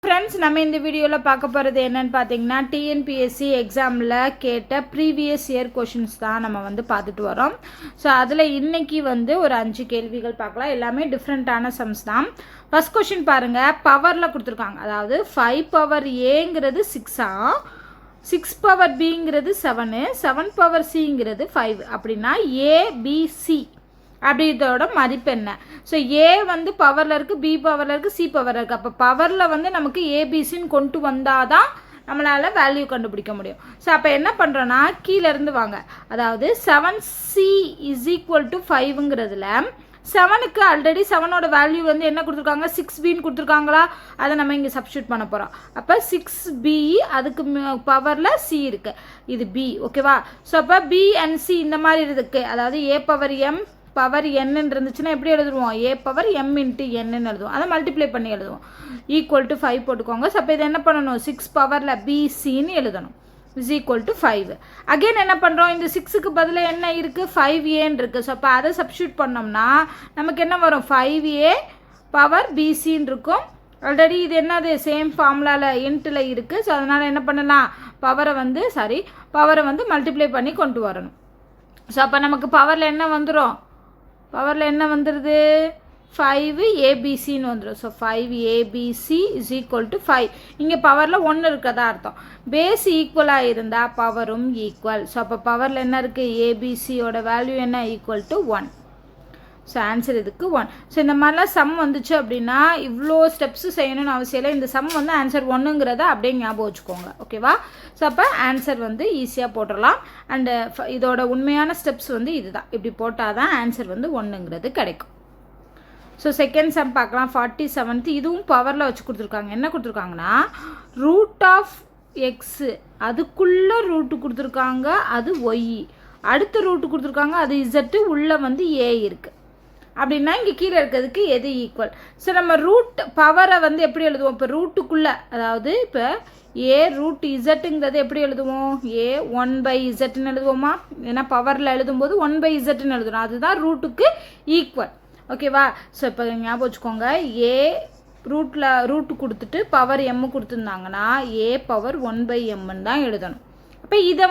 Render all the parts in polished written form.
Friends, நம்ம இந்த வீடியோவில் பார்க்க போகிறது என்னென்னு பார்த்தீங்கன்னா, டிஎன்பிஎஸ்சி எக்ஸாமில் கேட்ட ப்ரீவியஸ் இயர் கொஷின்ஸ் தான் நம்ம பார்த்துட்டு வரோம். ஸோ அதில் இன்றைக்கி ஒரு 5 கேள்விகள் பார்க்கலாம். எல்லாமே டிஃப்ரெண்ட்டான சம்ஸ் தான். ஃபஸ்ட் கொஷின் பாருங்கள், பவரில் கொடுத்துருக்காங்க. அதாவது 5 பவர் ஏங்கிறது 6 6 பவர் பிங்கிறது 7 7 பவர் சிங்கிறது 5 அப்படின்னா ஏபிசி அப்படின்றதோட மதிப்பு என்ன? ஸோ ஏ பவரில் இருக்குது, பி பவரில் இருக்குது, சி பவரில் இருக்குது. அப்போ பவரில் நமக்கு ஏபிசின்னு கொண்டு வந்தால் தான் நம்மளால் வேல்யூ கண்டுபிடிக்க முடியும். ஸோ அப்போ என்ன பண்ணுறோன்னா, கீழேருந்து வாங்க. அதாவது 7c இஸ் ஈக்குவல் டு 5ங்கிறதுல 7க்கு ஆல்ரெடி 7ஓட வேல்யூ என்ன கொடுத்துருக்காங்க, 6bன்னு கொடுத்துருக்காங்களா? அதை நம்ம இங்கே சப்ஸ்டியூட் பண்ண போகிறோம். அப்போ 6b அதுக்கு பவரில் சி இருக்குது, இது b. ஓகேவா? ஸோ அப்போ b அண்ட் சி இந்த மாதிரி இருக்குது. அதாவது ஏ பவர் எம் பவர் என்னன்னு இருந்துச்சுன்னா எப்படி எழுதுவோம்? ஏ பவர் எம் இன்ட்டு என்னன்னு எழுதுவோம். அதை மல்டிப்ளை பண்ணி எழுதுவோம். ஈக்குவல் டு 5 போட்டுக்கோங்க. ஸோ அப்போ இதை என்ன பண்ணணும்? 6 பவரில் பிசின்னு எழுதணும். Is equal to 5. அகெயின் என்ன பண்ணுறோம்? இந்த 6க்கு பதிலாக என்ன இருக்குது? 5ஏன்னு இருக்குது. ஸோ அப்போ அதை சப்ஸ்டியூட் பண்ணோம்னா நமக்கு என்ன வரும்? 5a பவர் பிசின்னு இருக்கும். ஆல்ரெடி இது என்னது? சேம் ஃபார்முலாவில் இன்ட்டில் இருக்குது. ஸோ அதனால் என்ன பண்ணலாம்? பவரை மல்டிப்ளை பண்ணி கொண்டு வரணும். ஸோ அப்போ நமக்கு பவரில் என்ன வந்துடும்? பவரில் என்ன வந்துடுது? 5abcன்னு வந்துடும். So 5abc is equal to 5. இங்கே பவரில் 1 இருக்கிறதா அர்த்தம். பேஸ் ஈக்குவலாக இருந்தால் பவரும் ஈக்குவல். ஸோ அப்போ பவரில் என்ன இருக்குது? ஏபிசியோட வேல்யூ என்ன? Equal to 1. ஸோ ஆன்சர் இதுக்கு 1. ஸோ இந்த மாதிரிலாம் சம் வந்துச்சு அப்படின்னா இவ்வளோ ஸ்டெப்ஸு செய்யணும்னு அவசியம் இல்லை. இந்த சம் ஆன்சர் 1ங்கிறத அப்படியே ஞாபகம் வச்சுக்கோங்க. ஓகேவா? ஸோ அப்போ ஆன்சர் ஈஸியாக போட்டுடலாம். அண்டு இதோட உண்மையான ஸ்டெப்ஸ் இதுதான். இப்படி போட்டால் தான் ஆன்சர் 1ங்கிறது கிடைக்கும். ஸோ செகண்ட் சம் பார்க்கலாம். 47th. இதுவும் பவரில் வச்சு கொடுத்துருக்காங்க. என்ன கொடுத்துருக்காங்கன்னா, ரூட் ஆஃப் எக்ஸு அதுக்குள்ளே ரூட்டு கொடுத்துருக்காங்க, அது ஒய். அடுத்த ரூட்டு கொடுத்துருக்காங்க, அது இசட்டு. உள்ளே ஏ இருக்குது. அப்படின்னா இங்கே கீழே இருக்கிறதுக்கு எது ஈக்குவல்? ஸோ நம்ம ரூட் பவரை எப்படி எழுதுவோம்? இப்போ ரூட்டுக்குள்ளே, அதாவது இப்போ ஏ ரூட் இசட்டுங்கிறது எப்படி எழுதுவோம்? ஏ 1/zன்னு எழுதுவோமா? ஏன்னா பவரில் எழுதும்போது 1/zன்னு எழுதுவோம். அதுதான் ரூட்டுக்கு ஈக்குவல். ஓகேவா? ஸோ இப்போ ஞாபகம் வச்சுக்கோங்க, ஏ ரூட்டு கொடுத்துட்டு பவர் எம்மு கொடுத்துருந்தாங்கன்னா ஏ பவர் 1/mன்னு தான் எழுதணும். அப்போ இதை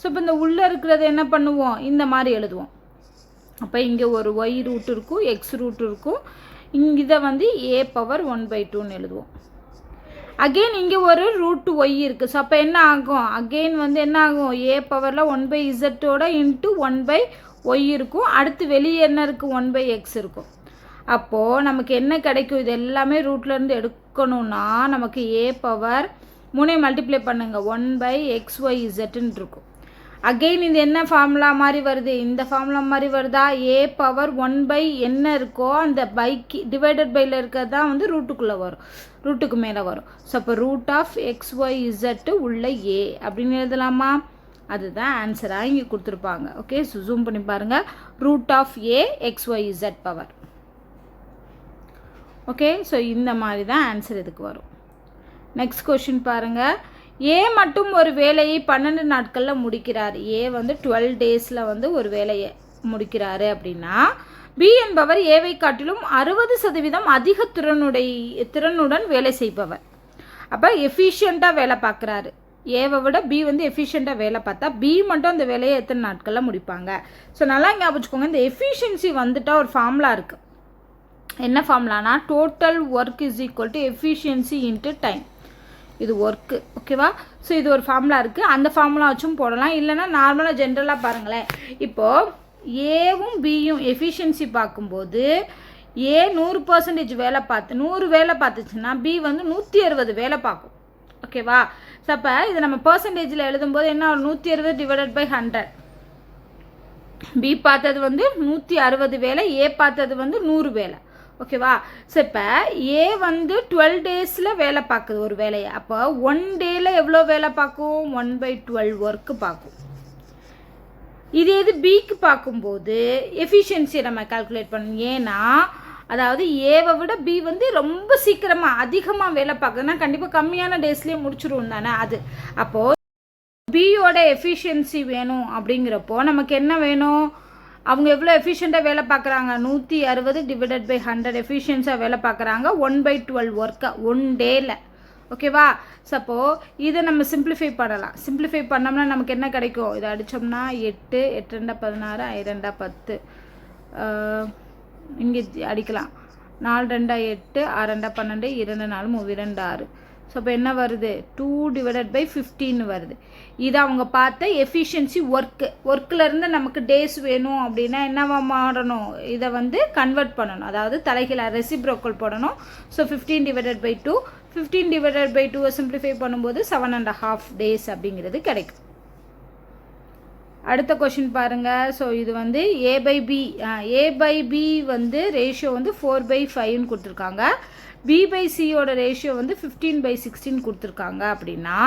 ஸோ இப்போ இந்த உள்ளே இருக்கிறத என்ன பண்ணுவோம்? இந்த மாதிரி எழுதுவோம். அப்போ இங்கே ஒரு ஒய் ரூட் இருக்கும், எக்ஸ் ரூட் இருக்கும். இதை ஏ பவர் 1/2ன்னு எழுதுவோம். அகெயின் இங்கே ஒரு ரூட் ஒய் இருக்குது. ஸோ அப்போ என்ன ஆகும்? அகெயின் என்ன ஆகும்? ஏ பவரில் 1/zோட இன்ட்டு 1/y இருக்கும். அடுத்து வெளியே என்ன இருக்குது? 1/x இருக்கும். அப்போது நமக்கு என்ன கிடைக்கும்? இது எல்லாமே ரூட்லேருந்து எடுக்கணும்னா நமக்கு ஏ பவர் 3 மல்டிப்ளை பண்ணுங்க, 1/xyzன்னு இருக்கும். அகெயின் இது என்ன ஃபார்முலா மாதிரி வருது? இந்த ஃபார்முலா மாதிரி வருதா? ஏ பவர் 1 என்ன இருக்கோ அந்த பைக்கு டிவைடட் பையில் இருக்கிறது தான் ரூட்டுக்குள்ளே வரும், ரூட்டுக்கு மேலே வரும். ஸோ அப்போ ரூட் ஆஃப் XYZ உள்ள ஏ அப்படின்னு எழுதலாமா? அதுதான் ஆன்சராக இங்கே கொடுத்துருப்பாங்க. ஓகே, ஸோ ஜூம் பண்ணி பாருங்கள். Root of a XYZ power. Okay, so இந்த மாதிரி தான் ஆன்சர் இதுக்கு வரும். நெக்ஸ்ட் கொஷின் பாருங்கள். ஏ மட்டும் ஒரு வேலையை 12 நாட்களில் முடிக்கிறார். ஏ 12 டேஸில் ஒரு வேலையை முடிக்கிறாரு அப்படின்னா பி என்பவர் ஏவை காட்டிலும் 60% அதிக திறனுடன் வேலை செய்பவர். அப்போ எஃபிஷியண்ட்டாக வேலை பார்க்குறாரு. ஏவை விட பி எஃபிஷியண்ட்டாக வேலை பார்த்தா பி மட்டும் அந்த வேலையை எத்தனை நாட்களில் முடிப்பாங்க? ஸோ நல்லா ஞாபகம் வச்சுக்கோங்க, இந்த எஃபிஷியன்சி ஒரு ஃபார்முலா இருக்குது. என்ன ஃபார்முலானா, total work is equal to efficiency into time. இது ஒர்க்கு. ஓகேவா? ஸோ இது ஒரு ஃபார்முலா இருக்குது. அந்த ஃபார்முலா வச்சும் போடலாம். இல்லைனா நார்மலாக ஜென்ரலாக பாருங்களேன். இப்போது ஏவும் பியும் எஃபிஷியன்சி பார்க்கும்போது ஏ 100% வேலை பார்த்து 100 வேலை பார்த்துச்சுன்னா பி 160 வேலை பார்க்கும். ஓகேவா? ஸோ அப்போ இது நம்ம பர்சன்டேஜில் எழுதும்போது என்ன? 160 டிவைடட் பை 100. பி பார்த்தது 160 வேலை, ஏ பார்த்தது 100 வேலை. ஓகேவா? ஸோ இப்போ ஏ 12 டேஸில் வேலை பார்க்குது ஒரு வேலையை. அப்போ 1 டேயில் எவ்வளோ வேலை பார்க்கும்? 1/12 ஒர்க்கு பார்க்கும். இது பிக்கு பார்க்கும்போது எஃபிஷியன்சியை நம்ம கால்குலேட் பண்ணணும். ஏன்னா அதாவது ஏவை விட பி ரொம்ப சீக்கிரமாக அதிகமாக வேலை பார்க்குதுன்னா கண்டிப்பாக கம்மியான டேஸ்லேயே முடிச்சிடும் தானே அது. அப்போது பியோட எஃபிஷியன்சி வேணும். அப்படிங்கிறப்போ நமக்கு என்ன வேணும்? அவங்க எவ்வளோ எஃபிஷியண்ட்டாக வேலை பார்க்குறாங்க? 160 டிவைடட் பை 100 எஃபிஷியன்ஸாக வேலை பார்க்குறாங்க. 1/12 ஒர்க்கை 1 டேயில் ஓகேவா? சப்போ இதை நம்ம சிம்பிளிஃபை பண்ணலாம். சிம்பிளிஃபை பண்ணோம்னா நமக்கு என்ன கிடைக்கும்? இதை அடித்தோம்னா 8 8 2 16 5 2 10 இங்கே அடிக்கலாம். 4 2 8 6 2 12 2 4 3 2 6. ஸோ அப்போ என்ன வருது? 2/15 வருது. இது அவங்க பார்த்த எஃபிஷியன்சி ஒர்க்கிலேருந்து நமக்கு டேஸ் வேணும் அப்படின்னா என்னவா மாறணும்? இதை வந்து கன்வெர்ட் பண்ணணும். அதாவது தலைகீழ ரெசிப்ரோக்கல் போடணும். ஸோ 15/2 15/2 சிம்பிளிஃபை பண்ணும்போது 7.5 days அப்படிங்கிறது கிடைக்கும். அடுத்த கொஷின் பாருங்கள். ஸோ இது வந்து A/B வந்து ரேஷியோ வந்து 4/5ன்னு கொடுத்துருக்காங்க. B/Cயோட ரேஷியோ வந்து 15/16 கொடுத்துருக்காங்க. அப்படின்னா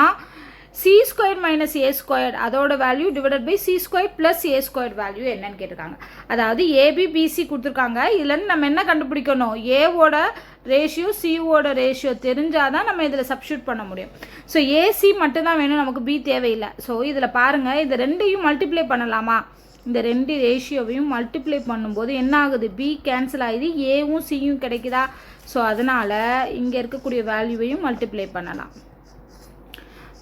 C² - A² அதோட value divided by C² + A² value என்னன்னு கேட்டிருக்காங்க. அதாவது ABBC கொடுத்துருக்காங்க. இதுலேருந்து நம்ம என்ன கண்டுபிடிக்கணும்? ஏவோட ரேஷியோ சிஓட ரேஷியோ தெரிஞ்சால் தான் நம்ம இதில் சப்ஸ்டியூட் பண்ண முடியும். ஸோ AC மட்டும்தான் வேணும், நமக்கு B தேவையில்லை. ஸோ இதில் பாருங்கள், இது ரெண்டையும் மல்டிப்ளை பண்ணலாமா? இந்த ரெண்டு ரேஷியோவையும் மல்டிப்ளை பண்ணும்போது என்ன ஆகுது? B கேன்சல் ஆகுது, ஏவும் சியும் கிடைக்குதா? ஸோ அதனால் இங்கே இருக்கக்கூடிய வேல்யூவையும் மல்டிப்ளை பண்ணலாம்.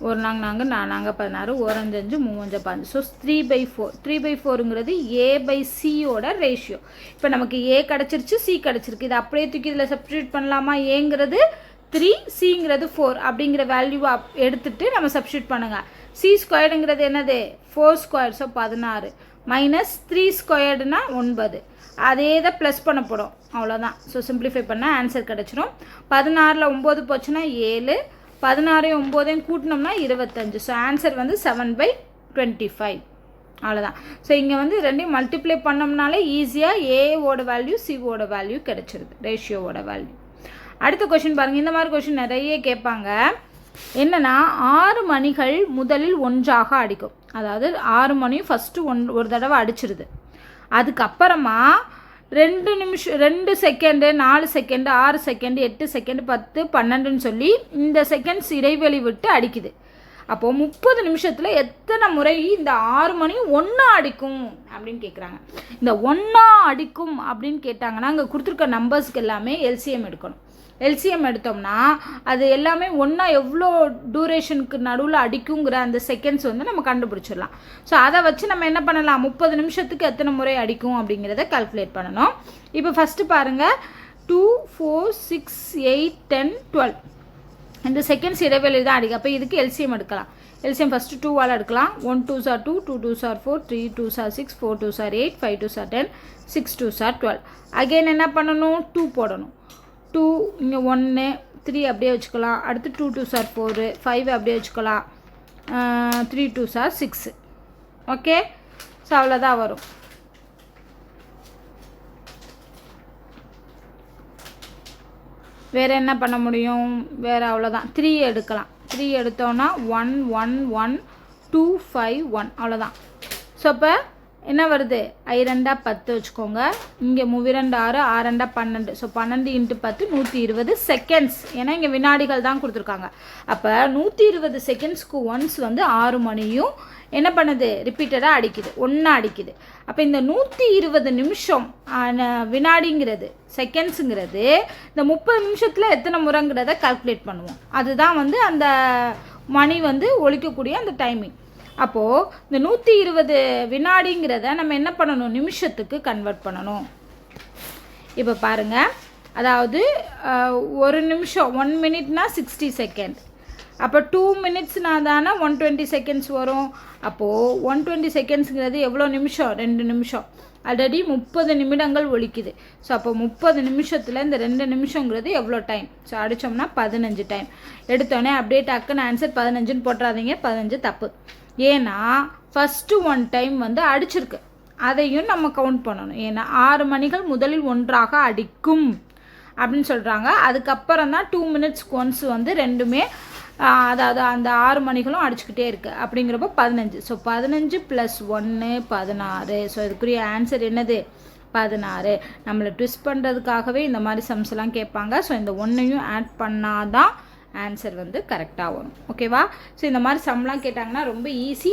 1 4 4 16 1 5 5 3 5 5. ஸோ 3/4 3/4ங்கிறது A/Cயோட ரேஷியோ. இப்போ நமக்கு A கிடச்சிருச்சு, C கிடச்சிருக்கு. இது அப்படியே தூக்கி இதில் சப்ஸ்டியூட் பண்ணலாமா? ஏங்கிறது 3, Cங்கிறது 4 அப்படிங்கிற வேல்யூவை எடுத்துகிட்டு நம்ம சப்ஸ்டியூட் பண்ணுங்கள். C² என்னது? 4². So 16 minus 3² 9. அதே தான் ப்ளஸ் பண்ணப்படும், அவ்வளோதான். ஸோ சிம்பிளிஃபை பண்ணால் ஆன்சர் கிடச்சிரும். 16ல் 9 போச்சுன்னா 7, 16 9 கூட்டினோம்னா 25. ஸோ ஆன்சர் வந்து 7/25, அவ்வளோதான். ஸோ இங்கே வந்து ரெண்டையும் மல்டிப்ளை பண்ணோம்னாலே ஈஸியாக ஏவோட வேல்யூ சிஓட வேல்யூ கிடச்சிருது, ரேஷியோவோட வேல்யூ. அடுத்த கொஷின் பாருங்கள். இந்த மாதிரி கொஷின் நிறைய கேட்பாங்க. என்னென்னா 6 மணிகள் முதலில் ஒன்றாக அடிக்கும். அதாவது 6 மணியும் ஃபஸ்ட்டு ஒரு தடவை அடிச்சிருது. அதுக்கப்புறமா 2 நிமிஷம் 2 செகண்டு 4 செகண்டு 6 செகண்டு 8 செகண்டு 10 12ன்னு சொல்லி இந்த செகண்ட்ஸ் இடைவெளி விட்டு அடிக்குது. அப்போது 30 நிமிஷத்தில் எத்தனை முறை இந்த 6 மணியும் ஒன்றா அடிக்கும் அப்படின்னு கேட்குறாங்க. இந்த ஒன்றா அடிக்கும் அப்படின்னு கேட்டாங்கன்னா அங்கே கொடுத்துருக்க நம்பர்ஸ்க்கு எல்லாமே எல்சிஎம் எடுக்கணும். எல்சிஎம் எடுத்தோம்னா அது எல்லாமே ஒன்றா எவ்வளோ டூரேஷனுக்கு நடுவில் அடிக்குங்கிற அந்த செகண்ட்ஸ் வந்து நம்ம கண்டுபிடிச்சிடலாம். ஸோ அதை வச்சு நம்ம என்ன பண்ணலாம்? 30 நிமிஷத்துக்கு எத்தனை முறை அடிக்கும் அப்படிங்கிறத கால்குலேட் பண்ணணும். இப்போ ஃபஸ்ட்டு பாருங்கள், 2 4 6 8 10 12 இந்த செகண்ட்ஸ் இடைவெளி தான் அடிக்கும். அப்போ இதுக்கு எல்சிஎம் எடுக்கலாம். எல்சிஎம் ஃபஸ்ட்டு 2ஆல் எடுக்கலாம். 1 2s are 2, 2 2s are 4, 3 2s are 6, 4 2s are 8, 5 2s are 10, 6 2s are 12. Again என்ன பண்ணணும்? 2 போடணும். 2 இங்கே 1 3 அப்படியே வச்சுக்கலாம். அடுத்து 2 2s are 4, 5 அப்படியே வச்சுக்கலாம். 3 2s are 6. ஓகே, ஸோ அவ்வளோதான் வரும். வேறு என்ன பண்ண முடியும்? வேறு அவ்வளோதான். 3 எடுக்கலாம். 3 எடுத்தோன்னா 1 1 1 2 5 1, அவ்வளோதான். ஸோ இப்போ என்ன வருது? 2 10 வச்சுக்கோங்க. இங்கே 3 2 6 6 2 12. So 12 × 10 120 seconds. ஏன்னா இங்கே வினாடிகள் தான் கொடுத்துருக்காங்க. அப்போ 120 செகண்ட்ஸ்க்கு ஒன்ஸ் வந்து 6 மணியும் என்ன பண்ணுது? ரிப்பீட்டடாக அடிக்குது, ஒன்றா அடிக்குது. அப்போ இந்த 120 நிமிஷம் வினாடிங்கிறது செகண்ட்ஸுங்கிறது இந்த 30 நிமிஷத்தில் எத்தனை முறைங்கிறத கால்குலேட் பண்ணுவோம். அதுதான் வந்து அந்த மணி வந்து ஒலிக்கக்கூடிய அந்த டைமிங். அப்போது இந்த 120 வினாடிங்கிறத நம்ம என்ன பண்ணணும்? நிமிஷத்துக்கு கன்வெர்ட் பண்ணணும். இப்போ பாருங்கள், அதாவது 1 நிமிஷம் 1 மினிட்னா 60 செகண்ட். அப்போ 2 மினிட்ஸ்னால் தானே 120 செகண்ட்ஸ் வரும். அப்போது 120 செகண்ட்ஸுங்கிறது எவ்வளோ நிமிஷம்? 2 நிமிஷம். ஆல்ரெடி 30 நிமிடங்கள் ஒலிக்குது. ஸோ அப்போ 30 நிமிஷத்தில் இந்த 2 நிமிஷங்கிறது எவ்வளோ டைம்? So அடித்தோம்னா 15 time. எடுத்தோடனே அப்படியே டக்குன்னு ஆன்சர் 15ன்னு போட்டுறாதீங்க. 15 தப்பு. ஏன்னா ஃபஸ்ட்டு 1 டைம் வந்து அடிச்சிருக்கு, அதையும் நம்ம கவுண்ட் பண்ணணும். ஏன்னா 6 மணிகள் முதலில் ஒன்றாக அடிக்கும் அப்படின்னு சொல்கிறாங்க. அதுக்கப்புறம் தான் 2 மினிட்ஸ்க்கு ஒன்ஸ் வந்து ரெண்டுமே, அதாவது அந்த 6 மணிகளும் அடிச்சுக்கிட்டே இருக்குது. அப்படிங்கிறப்போ 15. ஸோ 15 + 1 16. ஸோ இதுக்குரிய ஆன்சர் என்னது? 16. நம்மளை ட்விஸ்ட் பண்ணுறதுக்காகவே இந்த மாதிரி சம்ஸ்லாம் கேட்பாங்க. ஸோ இந்த 1ஐயும் ஆட் பண்ணாதான் ஆன்சர் வந்து கரெக்டாக வரும். ஓகேவா? ஸோ இந்த மாதிரி சம்லாம் கேட்டாங்கன்னா ரொம்ப ஈஸி.